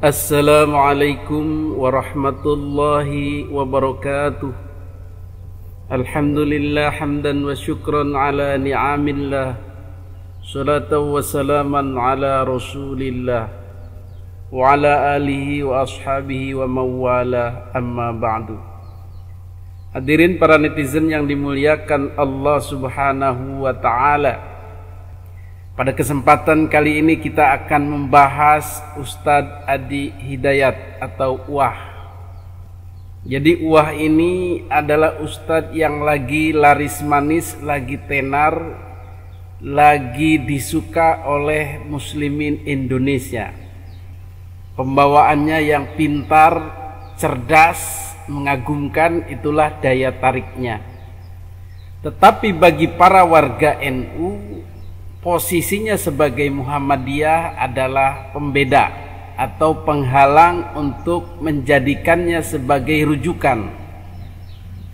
Assalamualaikum warahmatullahi wabarakatuh. Alhamdulillah hamdan wa syukran ala ni'amillah. Salatan wa salaman ala rasulillah wa ala alihi wa ashabihi wa mawala, amma ba'du. Hadirin para netizen yang dimuliakan Allah subhanahu wa ta'ala, pada kesempatan kali ini kita akan membahas Ustadz Adi Hidayat atau Uwah. Jadi Uwah ini adalah Ustadz yang lagi laris manis, lagi tenar, lagi disuka oleh muslimin Indonesia. Pembawaannya yang pintar, cerdas, mengagumkan, itulah daya tariknya. Tetapi bagi para warga NU, posisinya sebagai Muhammadiyah adalah pembeda atau penghalang untuk menjadikannya sebagai rujukan.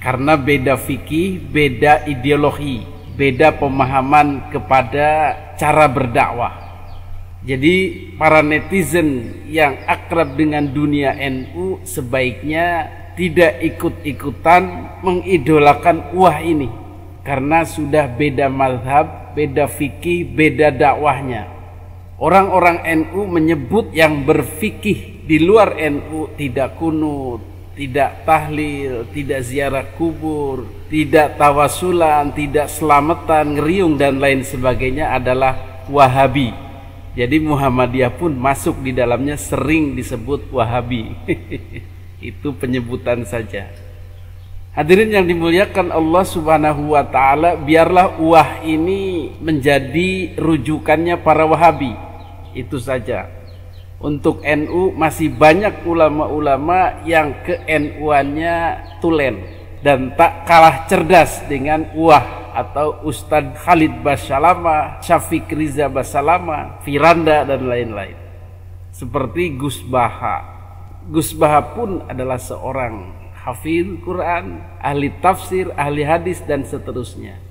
Karena beda fikih, beda ideologi, beda pemahaman kepada cara berdakwah. Jadi para netizen yang akrab dengan dunia NU sebaiknya tidak ikut-ikutan mengidolakan Uwah ini, karena sudah beda mazhab, beda fikih, beda dakwahnya. Orang-orang NU menyebut yang berfikih di luar NU tidak kunut, tidak tahlil, tidak ziarah kubur, tidak tawasulan, tidak selamatan, ngeriung dan lain sebagainya adalah Wahabi. Jadi Muhammadiyah pun masuk di dalamnya, sering disebut Wahabi. Itu penyebutan saja. Hadirin yang dimuliakan Allah subhanahu wa ta'ala, biarlah Uwah ini menjadi rujukannya para Wahabi. Itu saja. Untuk NU masih banyak ulama-ulama yang ke NU-annya tulen dan tak kalah cerdas dengan Uwah atau Ustadz Khalid Basalama, Syafiq Riza Basalama, Firanda dan lain-lain. Seperti Gus Baha. Gus Baha pun adalah seorang hafidz Quran, ahli tafsir, ahli hadis dan seterusnya.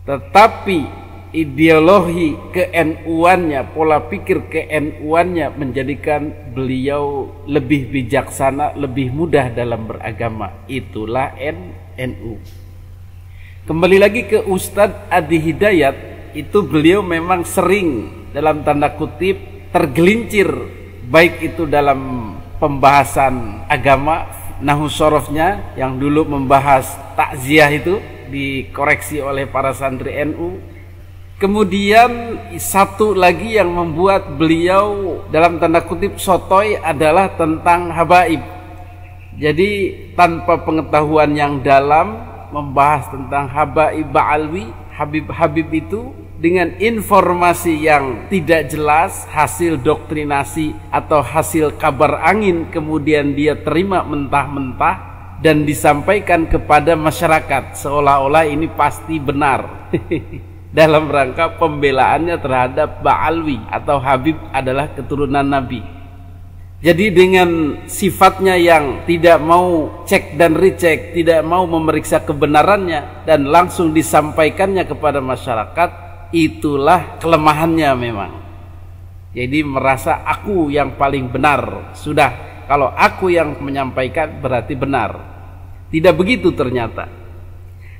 Tetapi ideologi ke-NU-annya, pola pikir ke-NU-annya menjadikan beliau lebih bijaksana, lebih mudah dalam beragama. Itulah NU. Kembali lagi ke Ustadz Adi Hidayat, itu beliau memang sering dalam tanda kutip tergelincir, baik itu dalam pembahasan agama, Nahwu Shorofnya yang dulu membahas takziah itu dikoreksi oleh para santri NU. Kemudian satu lagi yang membuat beliau dalam tanda kutip sotoy adalah tentang habaib. Jadi tanpa pengetahuan yang dalam membahas tentang habaib ba'alwi, habib-habib itu dengan informasi yang tidak jelas, hasil doktrinasi atau hasil kabar angin, kemudian dia terima mentah-mentah dan disampaikan kepada masyarakat seolah-olah ini pasti benar. Dalam rangka pembelaannya terhadap Ba'alwi atau Habib adalah keturunan Nabi. Jadi dengan sifatnya yang tidak mau cek dan recheck, tidak mau memeriksa kebenarannya dan langsung disampaikannya kepada masyarakat, itulah kelemahannya memang. Jadi merasa aku yang paling benar. Sudah, kalau aku yang menyampaikan berarti benar. Tidak begitu ternyata.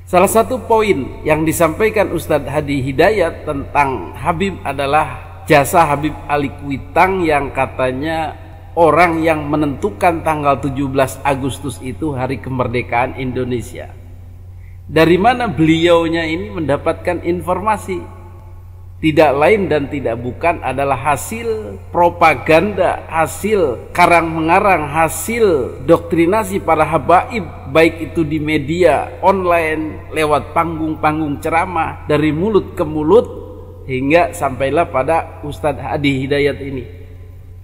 Salah satu poin yang disampaikan Ustadz Adi Hidayat tentang Habib adalah jasa Habib Ali Kuitang yang katanya orang yang menentukan tanggal 17 Agustus itu hari kemerdekaan Indonesia. Dari mana beliaunya ini mendapatkan informasi? Tidak lain dan tidak bukan adalah hasil propaganda, hasil karang-mengarang, hasil doktrinasi para habaib, baik itu di media online, lewat panggung-panggung ceramah, dari mulut ke mulut, hingga sampailah pada Ustadz Adi Hidayat ini.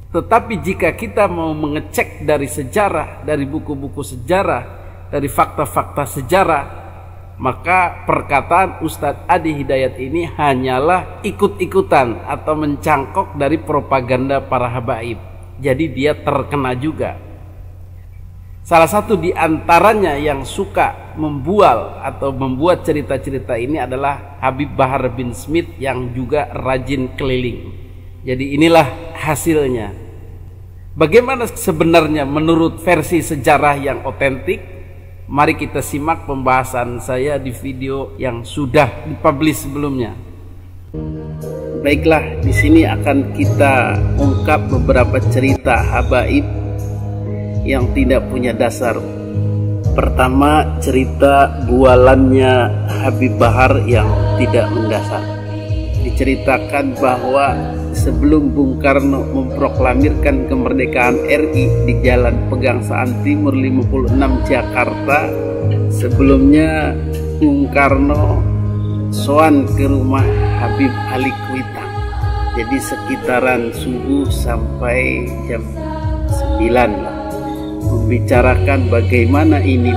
Tetapi jika kita mau mengecek dari sejarah, dari buku-buku sejarah, dari fakta-fakta sejarah, maka perkataan Ustadz Adi Hidayat ini hanyalah ikut-ikutan atau mencangkok dari propaganda para habaib. Jadi dia terkena juga. Salah satu di antaranya yang suka membual atau membuat cerita-cerita ini adalah Habib Bahar bin Smith yang juga rajin keliling. Jadi inilah hasilnya. Bagaimana sebenarnya menurut versi sejarah yang otentik? Mari kita simak pembahasan saya di video yang sudah dipublish sebelumnya. Baiklah, di sini akan kita ungkap beberapa cerita habaib yang tidak punya dasar. Pertama, cerita bualannya Habib Bahar yang tidak mendasar. Diceritakan bahwa sebelum Bung Karno memproklamirkan kemerdekaan RI di Jalan Pegangsaan Timur 56 Jakarta, sebelumnya Bung Karno soan ke rumah Habib Ali Kuitang. Jadi sekitaran subuh sampai jam 9 lah, membicarakan bagaimana ini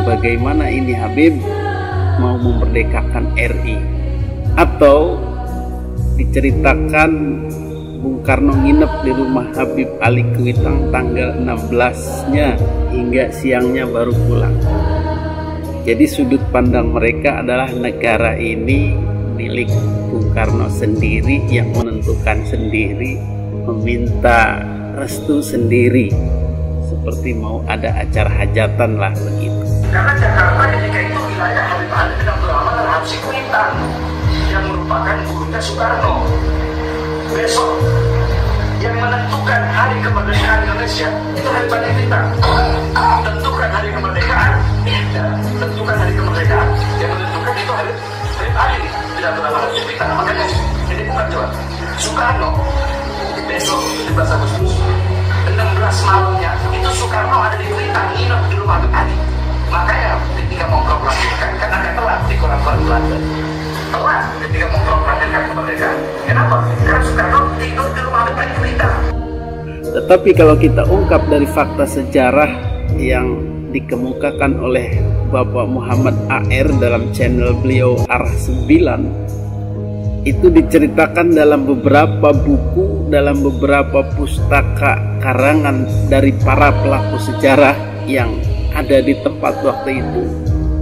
Habib mau memerdekakan RI. Atau diceritakan Bung Karno nginep di rumah Habib Ali Kuitang tanggal 16-nya hingga siangnya baru pulang. Jadi sudut pandang mereka adalah negara ini milik Bung Karno sendiri, yang menentukan sendiri, meminta restu sendiri, seperti mau ada acara hajatan lah begitu. Karena Jakarta ketika itu wilayah Habib Ali bin Abdul Rahman Al-Habsyi Kuitang yang merupakan gurunya Soekarno. Besok yang menentukan hari kemerdekaan Indonesia itu Habib Ali Kuitang. Tentukan hari kemerdekaan, tentukan hari kemerdekaan. Yang menentukan itu Habib Ali bin Abdul Rahman Al-Habsyi Kuitang. Makanya ini bukan cuma Soekarno. Besok 17 Agustus 16 malamnya itu Soekarno ada di Kuitang, nginep di rumah Habib Ali. Makanya ketika mau proklamirkan, kan agak telat di koran-koran Belanda. Telat ketika mau proklamirkan kemerdekaan. Kenapa? Karena Soekarno tidur di rumah Habib Ali Kuitang. Tetapi kalau kita ungkap dari fakta sejarah yang dikemukakan oleh Bapak Muhammad AR dalam channel beliau Arah 9, itu diceritakan dalam beberapa buku, dalam beberapa pustaka karangan dari para pelaku sejarah yang ada di tempat waktu itu.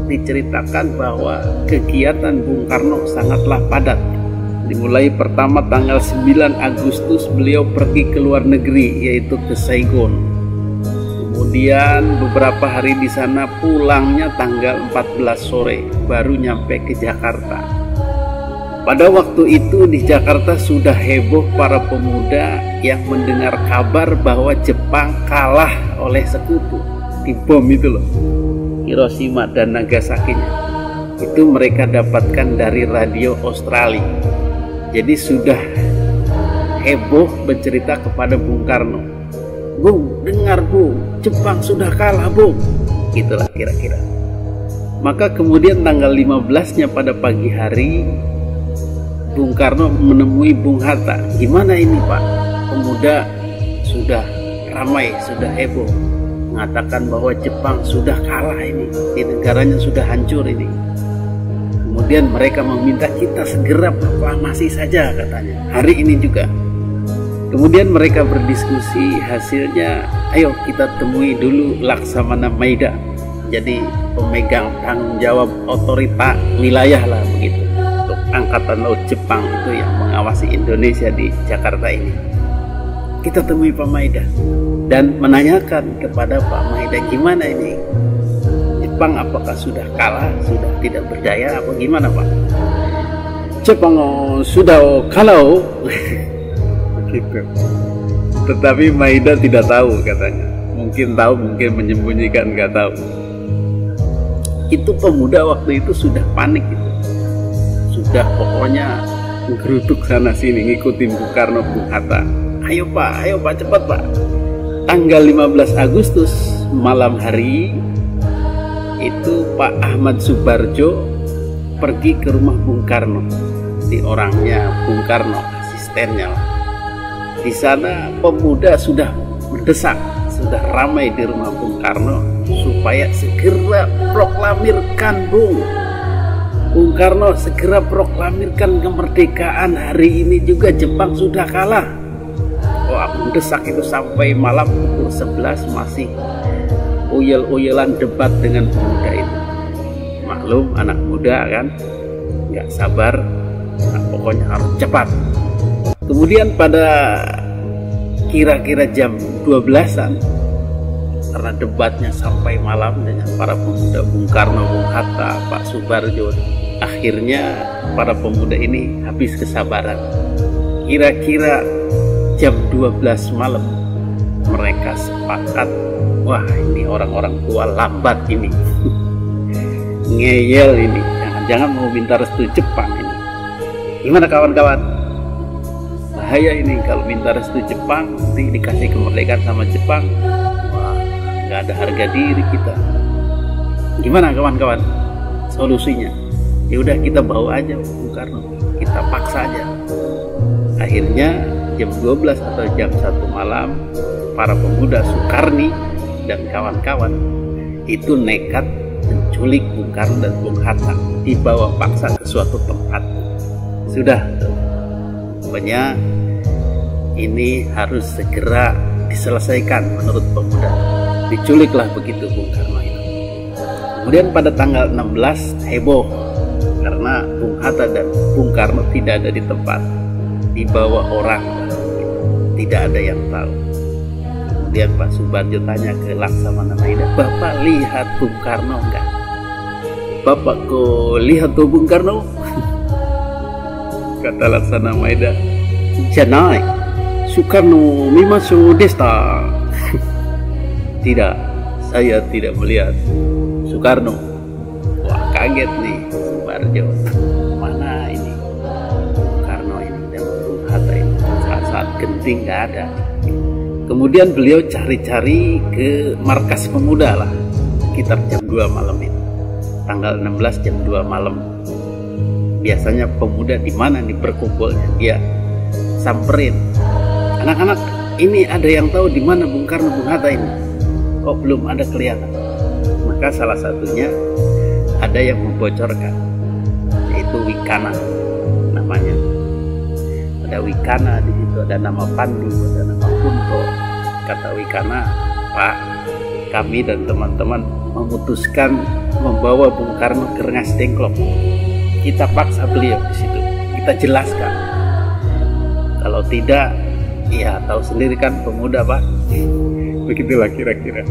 Diceritakan bahwa kegiatan Bung Karno sangatlah padat. Dimulai pertama tanggal 9 Agustus beliau pergi ke luar negeri, yaitu ke Saigon. Kemudian beberapa hari di sana, pulangnya tanggal 14 sore baru nyampe ke Jakarta. Pada waktu itu di Jakarta sudah heboh para pemuda yang mendengar kabar bahwa Jepang kalah oleh sekutu di bom itu loh, Hiroshima dan Nagasaki-nya. Itu mereka dapatkan dari radio Australia. Jadi sudah heboh bercerita kepada Bung Karno, "Bung, dengar Bung, Jepang sudah kalah Bung." Gitulah kira-kira. Maka kemudian tanggal 15-nya pada pagi hari, Bung Karno menemui Bung Hatta. "Gimana ini Pak? Pemuda sudah ramai, sudah heboh, mengatakan bahwa Jepang sudah kalah ini, di negaranya sudah hancur ini. Kemudian mereka meminta kita segera proklamasi saja," katanya, "hari ini juga." Kemudian mereka berdiskusi, hasilnya ayo kita temui dulu Laksamana Maeda, jadi pemegang tanggung jawab otorita wilayah lah begitu, untuk Angkatan Laut Jepang itu yang mengawasi Indonesia di Jakarta ini. Kita temui Pak Maeda dan menanyakan kepada Pak Maeda, gimana ini Jepang, apakah sudah kalah, sudah tidak berdaya, apa gimana Pak? "Jepang sudah kalau." Gitu. Tetapi Maeda tidak tahu katanya. Mungkin tahu, mungkin menyembunyikan, nggak tahu. Itu pemuda waktu itu sudah panik gitu. Sudah pokoknya menggeruduk sana sini ngikutin Bung Karno, Bung Hatta. Ayo Pak, cepat Pak." Tanggal 15 Agustus malam hari itu Pak Ahmad Subarjo pergi ke rumah Bung Karno, di orangnya Bung Karno, asistennya. Di sana pemuda sudah mendesak, sudah ramai di rumah Bung Karno supaya segera proklamirkan Bung Karno, segera proklamirkan kemerdekaan, hari ini juga Jepang sudah kalah. Wah, mendesak itu sampai malam pukul 11 masih uyel-uyelan debat dengan pemuda itu. Maklum anak muda kan, nggak sabar, nah, pokoknya harus cepat. Kemudian pada kira-kira jam 12-an, karena debatnya sampai malam dengan para pemuda Bung Karno, Bung Hatta, Pak Subarjo. Akhirnya para pemuda ini habis kesabaran. Kira-kira jam 12 malam mereka sepakat, wah ini orang-orang tua lambat ini. Ngeyel ini, jangan-jangan mau minta restu Jepang ini. Gimana kawan-kawan? Bahaya ini kalau minta restu Jepang, nanti dikasih kemerdekaan sama Jepang, wah nggak ada harga diri kita. Gimana kawan-kawan solusinya? Ya udah kita bawa aja Bung Karno, kita paksa aja. Akhirnya jam 12 atau jam 1 malam, para pemuda Sukarni dan kawan-kawan itu nekat menculik Bung Karno dan Bung Hatta, dibawa paksa ke suatu tempat. Sudah, pokoknya ini harus segera diselesaikan menurut pemuda. Diculiklah begitu Bung Karno itu. Kemudian pada tanggal 16 heboh karena Bung Hatta dan Bung Karno tidak ada di tempat, dibawa orang, tidak ada yang tahu. Kemudian Pak Subarjo tanya ke Laksamana Maida, Bapak lihat Bung Karno enggak? Bapak kok lihat tuh Bung Karno? Kata Laksamana Maida, Janai, Soekarno mimasu desta. Tidak, saya tidak melihat Soekarno. Wah, kaget nih Subarjo. Mana ini Bung Karno ini dan Bung Hatta ini? Saat-saat genting nggak ada. Kemudian beliau cari-cari ke markas pemuda lah, sekitar jam 2 malam itu. Tanggal 16 jam 2 malam. Biasanya pemuda di mana nih berkumpulnya? Dia samperin. Anak-anak, ini ada yang tahu di mana Bung Karno, Bung Hatta ini? Kok belum ada kelihatan? Maka salah satunya ada yang membocorkan, yaitu Wikana namanya. Ada Wikana di situ, ada nama Pandu, ada nama Kunto. Kata Wikana, Pak, kami dan teman-teman memutuskan membawa Bung Karno ke Rengas Dengklok. Kita paksa beliau di situ, kita jelaskan. Kalau tidak, ya tahu sendiri kan pemuda Pak. Begitulah kira-kira.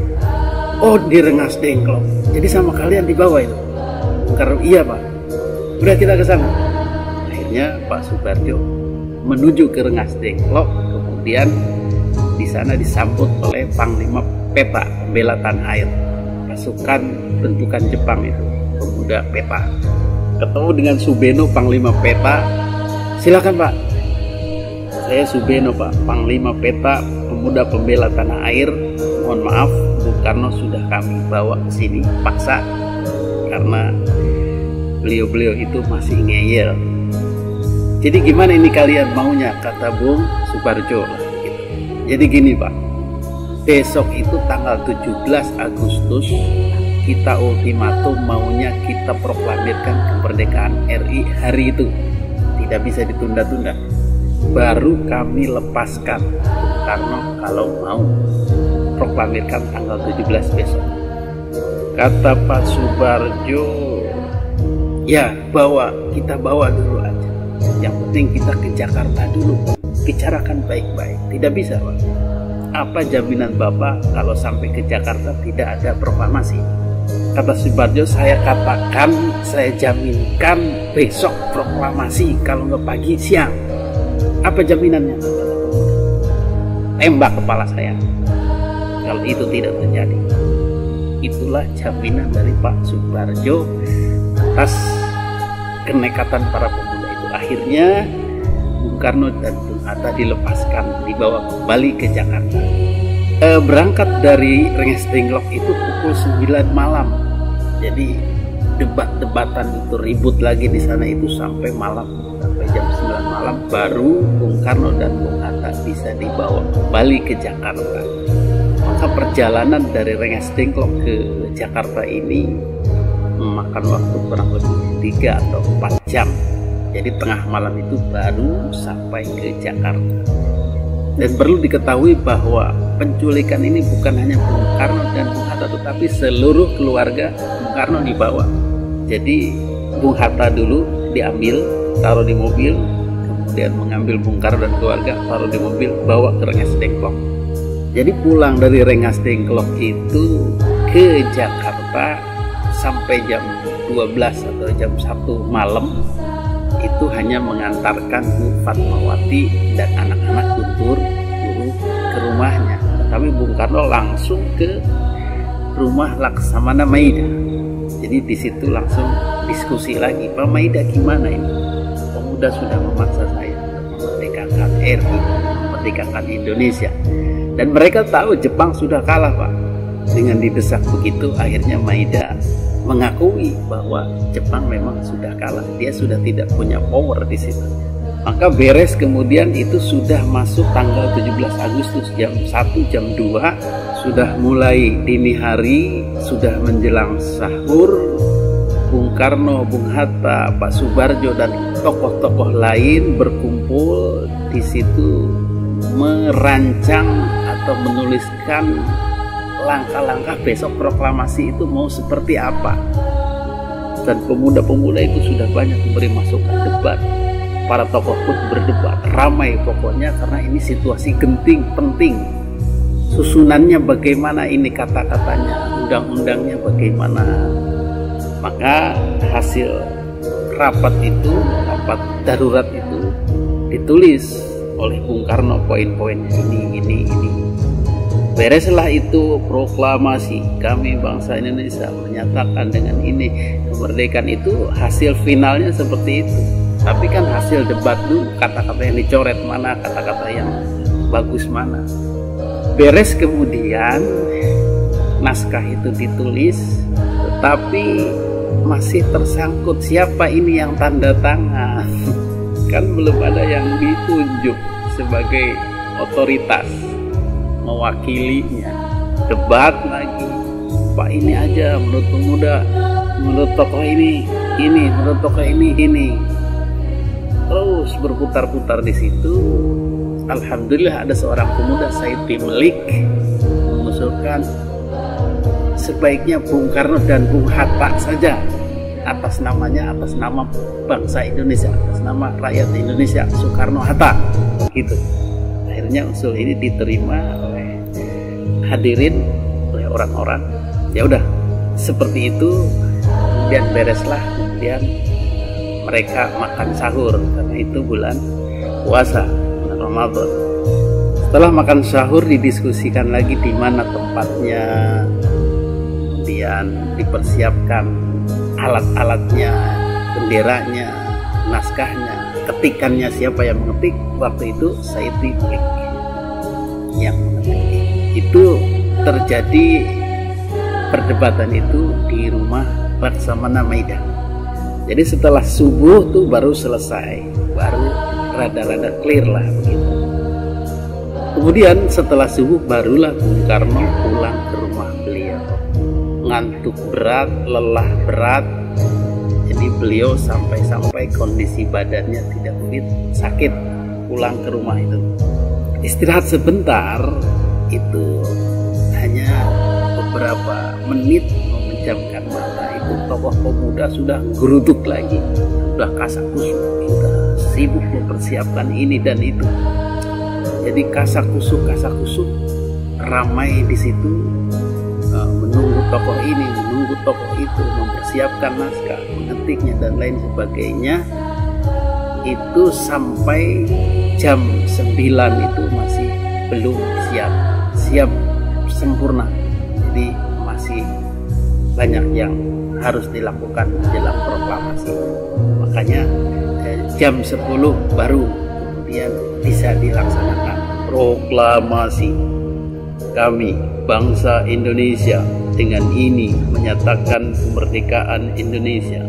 Oh, di Rengas Dengklok. Jadi sama kalian dibawa itu? Karena iya Pak. Udah kita ke sana. Akhirnya Pak Subarjo menuju ke Rengas Dengklok, kemudian di sana disambut oleh Panglima Pepa, pembela tanah air, pasukan bentukan Jepang itu, pemuda Pepa. Ketemu dengan Subeno, Panglima Pepa. Silakan Pak. Saya Subeno Pak, Panglima Pepa, pemuda pembela tanah air. Mohon maaf, Bung Karno sudah kami bawa ke sini paksa karena beliau-beliau itu masih ngeyel. Jadi gimana ini kalian maunya, kata Bung Subarjo lah, gitu. Jadi gini Pak, besok itu tanggal 17 Agustus kita ultimatum maunya kita proklamirkan kemerdekaan RI hari itu, tidak bisa ditunda-tunda. Baru kami lepaskan Bung Karno kalau mau proklamirkan tanggal 17 besok. Kata Pak Subarjo, ya kita bawa dulu aja. Yang penting kita ke Jakarta dulu, bicarakan baik-baik. Tidak bisa Pak. Apa jaminan Bapak kalau sampai ke Jakarta tidak ada proklamasi? Kata Subarjo, saya katakan, saya jaminkan besok proklamasi, kalau nggak pagi siang. Apa jaminannya? Tembak kepala saya kalau itu tidak terjadi. Itulah jaminan dari Pak Subarjo atas kenekatan para pemuda itu. Akhirnya Bung Karno dan Bung Hatta dilepaskan, dibawa kembali ke Jakarta. Berangkat dari Rengas Dengklok itu pukul 9 malam. Jadi debat-debatan itu ribut lagi di sana itu sampai malam, sampai jam 9 malam baru Bung Karno dan Bung Hatta bisa dibawa kembali ke Jakarta. Maka perjalanan dari Rengas Dengklok ke Jakarta ini memakan waktu kurang lebih 3 atau 4 jam. Jadi tengah malam itu baru sampai ke Jakarta. Dan perlu diketahui bahwa penculikan ini bukan hanya Bung Karno dan Bung Hatta, tetapi seluruh keluarga Bung Karno dibawa. Jadi Bung Hatta dulu diambil, taruh di mobil, kemudian mengambil Bung Karno dan keluarga, taruh di mobil, bawa ke Rengas Dengklok. Jadi pulang dari Rengas Dengklok itu ke Jakarta sampai jam 12 atau jam 1 malam itu hanya mengantarkan Bu Fatmawati dan anak-anak Guntur Guru ke rumahnya. Tapi Bung Karno langsung ke rumah Laksamana Maida. Jadi di situ langsung diskusi lagi, Pak Maida gimana ini? Pemuda sudah memaksa saya untuk memerdekakan RI, memerdekakan Indonesia. Dan mereka tahu Jepang sudah kalah, Pak. Dengan didesak begitu, akhirnya Maida mengakui bahwa Jepang memang sudah kalah. Dia sudah tidak punya power di situ. Maka beres kemudian itu sudah masuk tanggal 17 Agustus jam 1, jam 2. Sudah mulai dini hari, sudah menjelang sahur. Bung Karno, Bung Hatta, Pak Subarjo dan tokoh-tokoh lain berkumpul di situ merancang atau menuliskan langkah-langkah besok proklamasi itu mau seperti apa. Dan pemuda-pemuda itu sudah banyak memberi masukan, debat. Para tokoh pun berdebat, ramai pokoknya karena ini situasi genting, penting. Susunannya bagaimana ini, kata-katanya, undang-undangnya bagaimana. Maka hasil rapat itu, rapat darurat itu ditulis oleh Bung Karno poin-poinnya ini. Bereslah itu proklamasi, kami bangsa Indonesia menyatakan dengan ini kemerdekaan, itu hasil finalnya seperti itu. Tapi kan hasil debat dulu, kata-kata yang dicoret mana, kata-kata yang bagus mana. Beres kemudian naskah itu ditulis, tetapi masih tersangkut siapa ini yang tanda tangan. Kan belum ada yang ditunjuk sebagai otoritas mewakilinya. Debat lagi, Pak ini aja menurut pemuda, menurut tokoh ini, menurut tokoh ini. Terus berputar-putar di situ. Alhamdulillah ada seorang pemuda, Said Melik, mengusulkan sebaiknya Bung Karno dan Bung Hatta saja atas namanya, atas nama bangsa Indonesia, atas nama rakyat Indonesia, Soekarno-Hatta gitu. Akhirnya usul ini diterima oleh hadirin, oleh orang-orang. Ya udah seperti itu. Kemudian bereslah, kemudian mereka makan sahur karena itu bulan puasa, bulan Ramadan. Setelah makan sahur didiskusikan lagi di mana tempatnya, kemudian dipersiapkan alat-alatnya, benderanya, naskahnya, ketikannya siapa yang mengetik. Waktu itu Said Melik yang mengetik. Itu terjadi perdebatan itu di rumah Laksamana Maida. Jadi setelah subuh tuh baru selesai, baru rada-rada clear lah begitu. Kemudian setelah subuh barulah Bung Karno pulang ke rumah beliau. Ngantuk berat, lelah berat. Jadi beliau sampai kondisi badannya tidak fit, sakit, pulang ke rumah itu. Istirahat sebentar, itu hanya beberapa menit memejamkan mata. Itu tokoh pemuda sudah geruduk lagi, sudah kasak-kusuk, kita sibuk mempersiapkan ini dan itu. Jadi kasak-kusuk ramai di situ, menunggu tokoh ini, menunggu tokoh itu, mempersiapkan naskah, mengetiknya dan lain sebagainya. Itu sampai jam 9 itu masih belum siap sempurna. Jadi masih banyak yang harus dilakukan jelang proklamasi. Makanya jam 10 baru kemudian bisa dilaksanakan proklamasi. Kami bangsa Indonesia dengan ini menyatakan kemerdekaan Indonesia.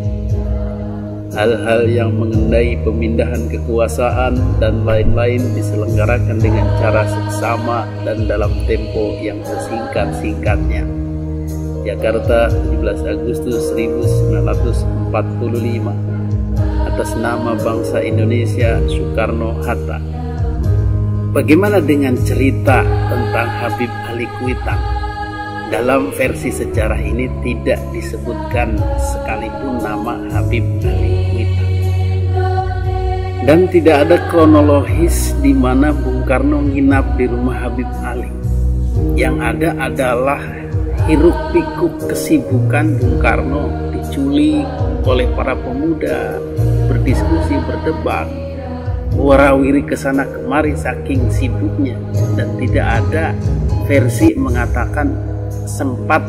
Hal-hal yang mengenai pemindahan kekuasaan dan lain-lain diselenggarakan dengan cara seksama dan dalam tempo yang sesingkat-singkatnya. Jakarta, 17 Agustus 1945. Atas nama bangsa Indonesia, Soekarno-Hatta. Bagaimana dengan cerita tentang Habib Ali Kuitang? Dalam versi sejarah ini tidak disebutkan sekalipun nama Habib Ali Kuitang. Dan tidak ada kronologis di mana Bung Karno nginap di rumah Habib Ali. Yang ada adalah hiruk pikuk kesibukan Bung Karno diculik oleh para pemuda, berdiskusi, berdebat, warawiri kesana kemari saking sibuknya, dan tidak ada versi mengatakan sempat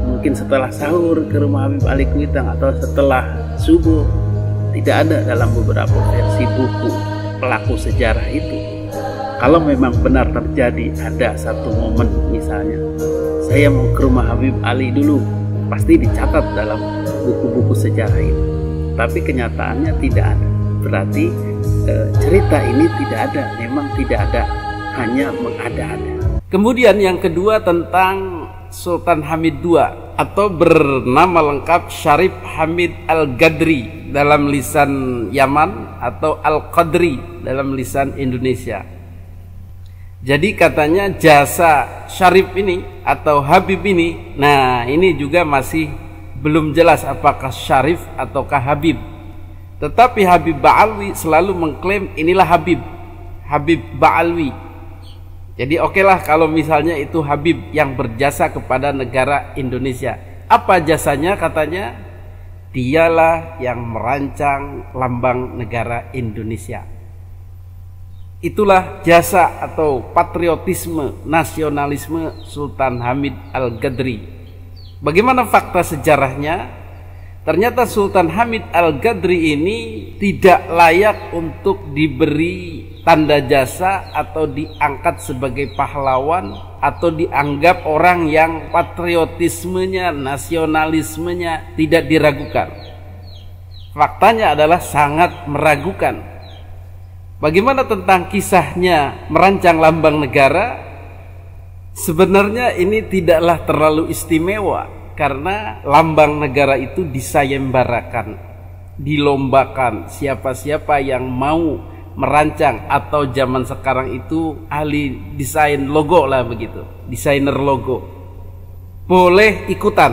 mungkin setelah sahur ke rumah Habib Ali Kuitang atau setelah subuh. Tidak ada dalam beberapa versi buku pelaku sejarah itu. Kalau memang benar terjadi ada satu momen misalnya saya mau ke rumah Habib Ali dulu, pasti dicatat dalam buku-buku sejarah itu. Tapi kenyataannya tidak ada. Berarti cerita ini tidak ada, memang tidak ada, hanya mengada-ada. Kemudian yang kedua tentang Sultan Hamid II atau bernama lengkap Syarif Hamid Al-Gadri dalam lisan Yaman atau Al-Qadri dalam lisan Indonesia. Jadi katanya jasa Syarif ini atau Habib ini, nah ini juga masih belum jelas apakah Syarif ataukah Habib. Tetapi Habib Ba'alwi selalu mengklaim inilah Habib, Habib Ba'alwi. Jadi okelah kalau misalnya itu Habib yang berjasa kepada negara Indonesia. Apa jasanya? Katanya dialah yang merancang lambang negara Indonesia. Itulah jasa atau patriotisme, nasionalisme Sultan Hamid Al-Gadri. Bagaimana fakta sejarahnya? Ternyata Sultan Hamid Al-Gadri ini tidak layak untuk diberi tanda jasa atau diangkat sebagai pahlawan atau dianggap orang yang patriotismenya, nasionalismenya tidak diragukan. Faktanya adalah sangat meragukan. Bagaimana tentang kisahnya merancang lambang negara? Sebenarnya ini tidaklah terlalu istimewa karena lambang negara itu disayembarakan, dilombakan. Siapa-siapa yang mau merancang atau zaman sekarang itu ahli desain logo lah begitu, desainer logo, boleh ikutan.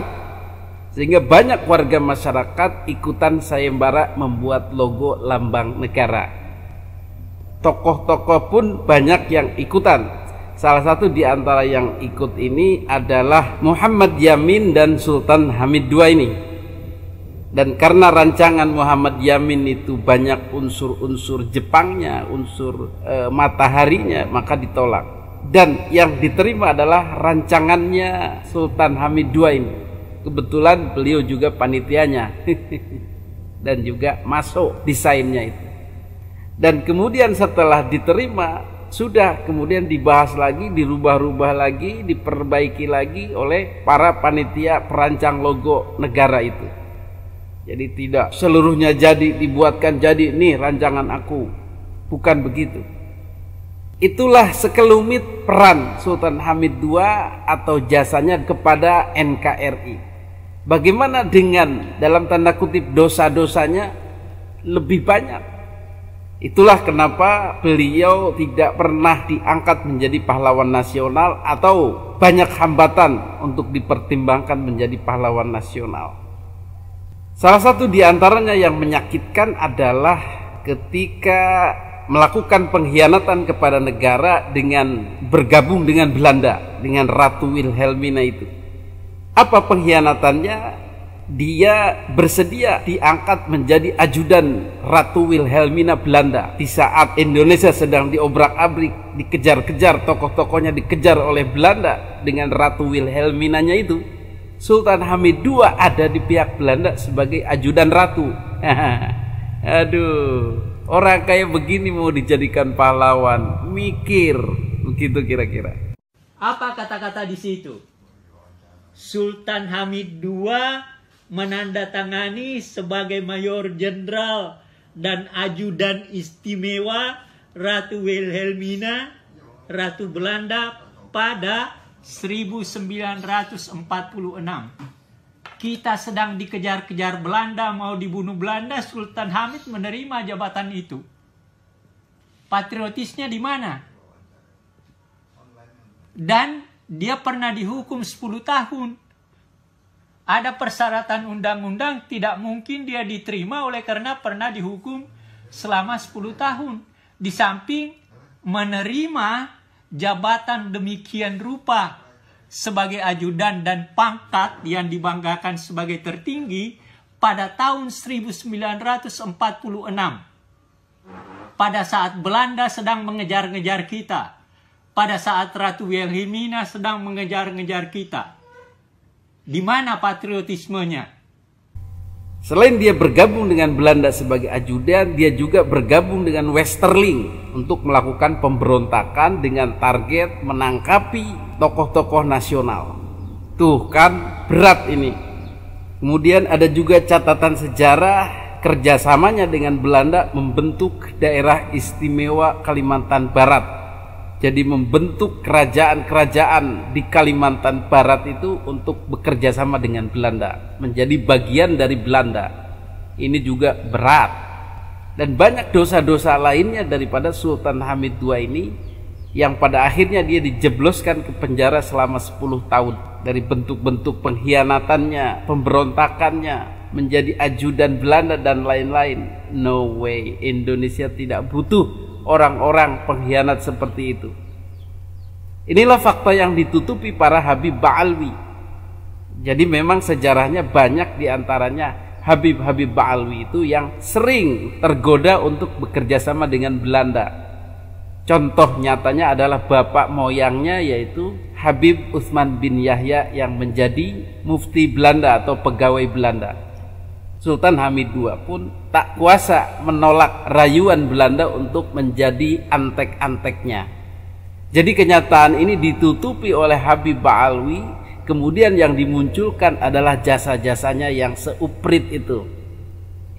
Sehingga banyak warga masyarakat ikutan sayembara membuat logo lambang negara. Tokoh-tokoh pun banyak yang ikutan. Salah satu di antara yang ikut ini adalah Muhammad Yamin dan Sultan Hamid II ini. Dan karena rancangan Muhammad Yamin itu banyak unsur-unsur Jepangnya, unsur mataharinya, maka ditolak. Dan yang diterima adalah rancangannya Sultan Hamid II ini. Kebetulan beliau juga panitianya dan juga masuk desainnya itu. Dan kemudian setelah diterima, sudah kemudian dibahas lagi, dirubah-rubah lagi, diperbaiki lagi oleh para panitia perancang logo negara itu. Jadi tidak seluruhnya jadi dibuatkan jadi nih rancangan aku. Bukan begitu. Itulah sekelumit peran Sultan Hamid II atau jasanya kepada NKRI. Bagaimana dengan dalam tanda kutip dosa-dosanya? Lebih banyak. Itulah kenapa beliau tidak pernah diangkat menjadi pahlawan nasional atau banyak hambatan untuk dipertimbangkan menjadi pahlawan nasional. Salah satu di antaranya yang menyakitkan adalah ketika melakukan pengkhianatan kepada negara dengan bergabung dengan Belanda, dengan Ratu Wilhelmina itu. Apa pengkhianatannya? Dia bersedia diangkat menjadi ajudan Ratu Wilhelmina Belanda di saat Indonesia sedang diobrak-abrik, dikejar-kejar, tokoh-tokohnya dikejar oleh Belanda dengan Ratu Wilhelminanya itu. Sultan Hamid II ada di pihak Belanda sebagai ajudan ratu. Aduh, orang kayak begini mau dijadikan pahlawan, mikir begitu kira-kira. Apa kata-kata di situ? Sultan Hamid II menandatangani sebagai mayor jenderal dan ajudan istimewa Ratu Wilhelmina, Ratu Belanda pada 1946. Kita sedang dikejar-kejar Belanda, mau dibunuh Belanda, Sultan Hamid menerima jabatan itu. Patriotisnya di mana? Dan dia pernah dihukum 10 tahun. Ada persyaratan undang-undang, tidak mungkin dia diterima oleh karena pernah dihukum selama 10 tahun. Di samping menerima jabatan demikian rupa sebagai ajudan dan pangkat yang dibanggakan sebagai tertinggi pada tahun 1946. Pada saat Belanda sedang mengejar-ngejar kita. Pada saat Ratu Wilhelmina sedang mengejar-ngejar kita. Di mana patriotismenya? Selain dia bergabung dengan Belanda sebagai ajudan, dia juga bergabung dengan Westerling untuk melakukan pemberontakan dengan target menangkapi tokoh-tokoh nasional. Tuh kan, berat ini. Kemudian ada juga catatan sejarah kerjasamanya dengan Belanda membentuk daerah istimewa Kalimantan Barat. Jadi membentuk kerajaan-kerajaan di Kalimantan Barat itu untuk bekerja sama dengan Belanda, menjadi bagian dari Belanda. Ini juga berat. Dan banyak dosa-dosa lainnya daripada Sultan Hamid II ini, yang pada akhirnya dia dijebloskan ke penjara selama 10 tahun. Dari bentuk-bentuk pengkhianatannya, pemberontakannya, menjadi ajudan Belanda dan lain-lain. No way, Indonesia tidak butuh orang-orang pengkhianat seperti itu. Inilah fakta yang ditutupi para Habib Ba'alwi. Jadi memang sejarahnya banyak diantaranya Habib-Habib Ba'alwi itu yang sering tergoda untuk bekerja sama dengan Belanda. Contoh nyatanya adalah bapak moyangnya, yaitu Habib Utsman bin Yahya yang menjadi mufti Belanda atau pegawai Belanda. Sultan Hamid II pun tak kuasa menolak rayuan Belanda untuk menjadi antek-anteknya. Jadi kenyataan ini ditutupi oleh Habib Ba'alwi. Kemudian yang dimunculkan adalah jasa-jasanya yang seuprit itu.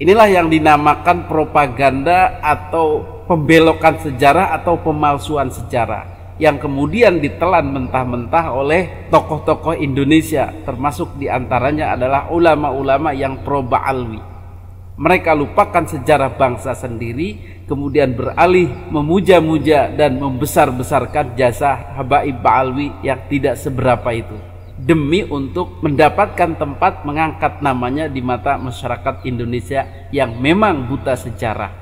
Inilah yang dinamakan propaganda atau pembelokan sejarah atau pemalsuan sejarah, yang kemudian ditelan mentah-mentah oleh tokoh-tokoh Indonesia, termasuk diantaranya adalah ulama-ulama yang pro Ba'alwi. Mereka lupakan sejarah bangsa sendiri, kemudian beralih memuja-muja dan membesar-besarkan jasa Habaib Ba'alwi yang tidak seberapa itu, demi untuk mendapatkan tempat mengangkat namanya di mata masyarakat Indonesia yang memang buta sejarah.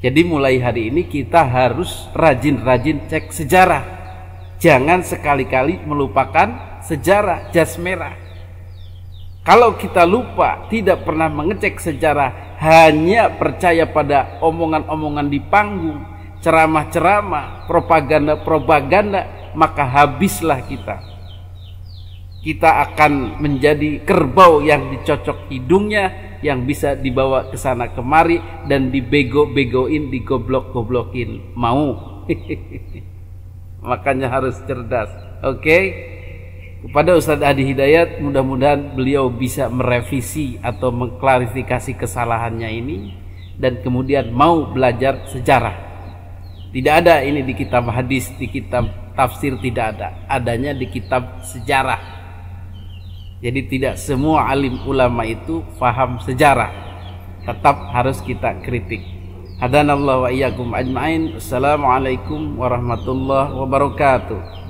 Jadi mulai hari ini kita harus rajin-rajin cek sejarah. Jangan sekali-kali melupakan sejarah, jas merah. Kalau kita lupa, tidak pernah mengecek sejarah, hanya percaya pada omongan-omongan di panggung, ceramah-ceramah, propaganda-propaganda, maka habislah kita. Kita akan menjadi kerbau yang dicocok hidungnya, yang bisa dibawa ke sana kemari dan dibego-begoin, digoblok-goblokin. Mau? Makanya harus cerdas. Oke? Kepada Ustadz Adi Hidayat, mudah-mudahan beliau bisa merevisi atau mengklarifikasi kesalahannya ini dan kemudian mau belajar sejarah. Tidak ada ini di kitab hadis, di kitab tafsir tidak ada. Adanya di kitab sejarah. Jadi tidak semua alim ulama itu paham sejarah. Tetap harus kita kritik. Hadanallahu wa iyyakum ajma'in. Assalamualaikum warahmatullahi wabarakatuh.